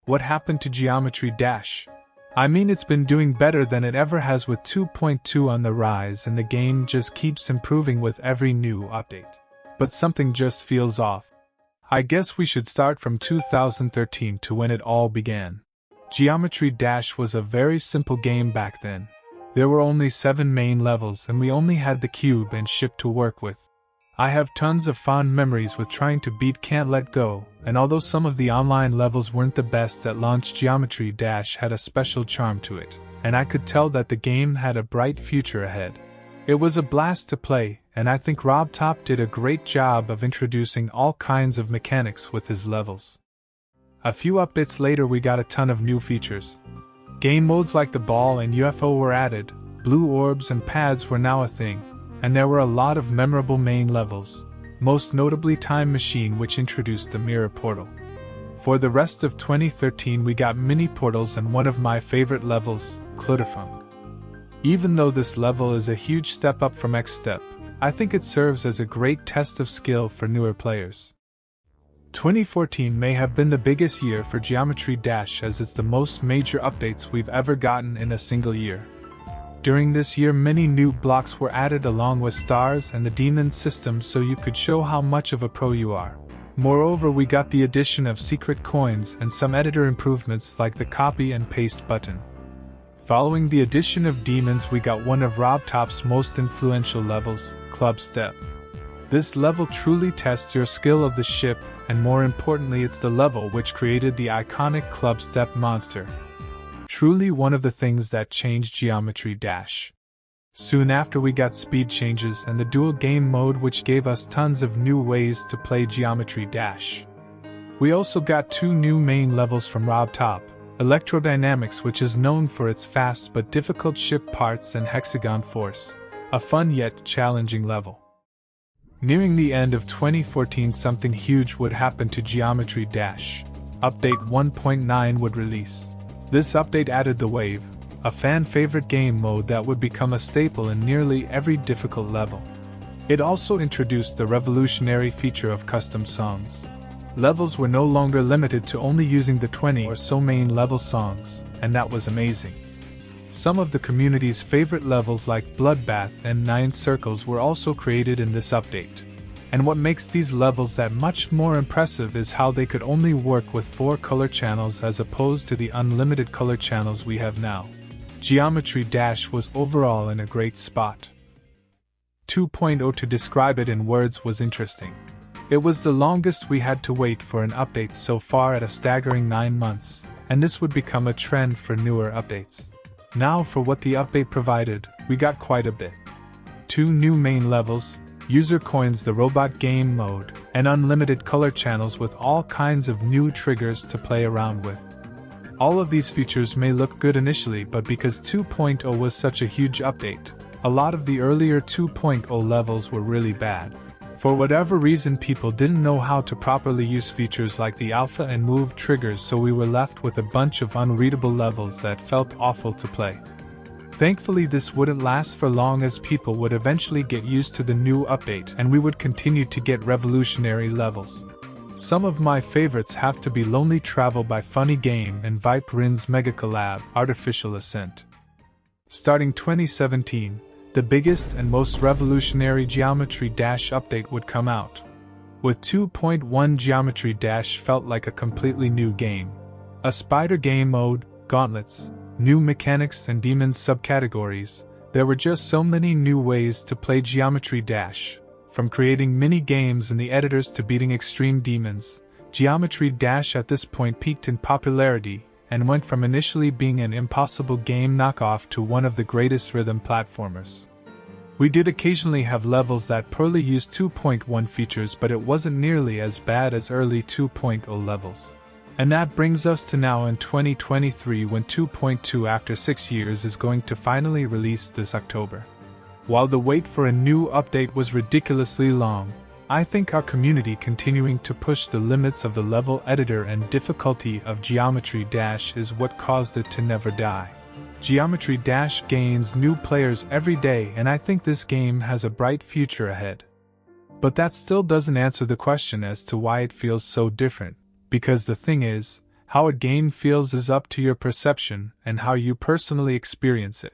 What happened to Geometry Dash? I mean, it's been doing better than it ever has with 2.2 on the rise, and the game just keeps improving with every new update. But something just feels off. I guess we should start from 2013 to when it all began. Geometry Dash was a very simple game back then. There were only 7 main levels and we only had the cube and ship to work with. I have tons of fond memories with trying to beat Can't Let Go, and although some of the online levels weren't the best at launch, Geometry Dash had a special charm to it, and I could tell that the game had a bright future ahead. It was a blast to play, and I think Rob Top did a great job of introducing all kinds of mechanics with his levels. A few updates later we got a ton of new features. Game modes like the ball and UFO were added, blue orbs and pads were now a thing, and there were a lot of memorable main levels, most notably Time Machine, which introduced the mirror portal. For the rest of 2013 we got mini portals and one of my favorite levels, Clutterfunk. Even though this level is a huge step up from X-Step, I think it serves as a great test of skill for newer players. 2014 may have been the biggest year for Geometry Dash, as it's the most major updates we've ever gotten in a single year. During this year many new blocks were added along with stars and the demon system, so you could show how much of a pro you are. Moreover, we got the addition of secret coins and some editor improvements like the copy and paste button. Following the addition of demons, we got one of Rob Top's most influential levels, Club Step. This level truly tests your skill of the ship, and more importantly it's the level which created the iconic Club Step monster. Truly one of the things that changed Geometry Dash. Soon after we got speed changes and the dual game mode, which gave us tons of new ways to play Geometry Dash. We also got 2 new main levels from Rob Top, Electrodynamics, which is known for its fast but difficult ship parts, and Hexagon Force, a fun yet challenging level. Nearing the end of 2014 something huge would happen to Geometry Dash. Update 1.9 would release. This update added the Wave, a fan-favorite game mode that would become a staple in nearly every difficult level. It also introduced the revolutionary feature of custom songs. Levels were no longer limited to only using the 20 or so main level songs, and that was amazing. Some of the community's favorite levels like Bloodbath and 9 Circles were also created in this update. And what makes these levels that much more impressive is how they could only work with 4 color channels as opposed to the unlimited color channels we have now. Geometry Dash was overall in a great spot. 2.0, to describe it in words, was interesting. It was the longest we had to wait for an update so far, at a staggering 9 months, and this would become a trend for newer updates. Now for what the update provided, we got quite a bit. 2 new main levels, user coins, the robot game mode, and unlimited color channels with all kinds of new triggers to play around with. All of these features may look good initially, but because 2.0 was such a huge update, a lot of the earlier 2.0 levels were really bad. For whatever reason, people didn't know how to properly use features like the alpha and move triggers, so we were left with a bunch of unreadable levels that felt awful to play. Thankfully this wouldn't last for long, as people would eventually get used to the new update and we would continue to get revolutionary levels. Some of my favorites have to be Lonely Travel by Funny Game and Vipe Rin's Mega Collab, Artificial Ascent. Starting 2017, the biggest and most revolutionary Geometry Dash update would come out. With 2.1, Geometry Dash felt like a completely new game. A spider game mode, gauntlets, new mechanics and demons subcategories. There were just so many new ways to play Geometry Dash. From creating mini-games in the editors to beating extreme demons, Geometry Dash at this point peaked in popularity and went from initially being an impossible game knockoff to one of the greatest rhythm platformers. We did occasionally have levels that poorly used 2.1 features, but it wasn't nearly as bad as early 2.0 levels. And that brings us to now in 2023, when 2.2 after 6 years is going to finally release this October. While the wait for a new update was ridiculously long, I think our community continuing to push the limits of the level editor and difficulty of Geometry Dash is what caused it to never die. Geometry Dash gains new players every day, and I think this game has a bright future ahead. But that still doesn't answer the question as to why it feels so different, because the thing is, How a game feels is up to your perception and how you personally experience it.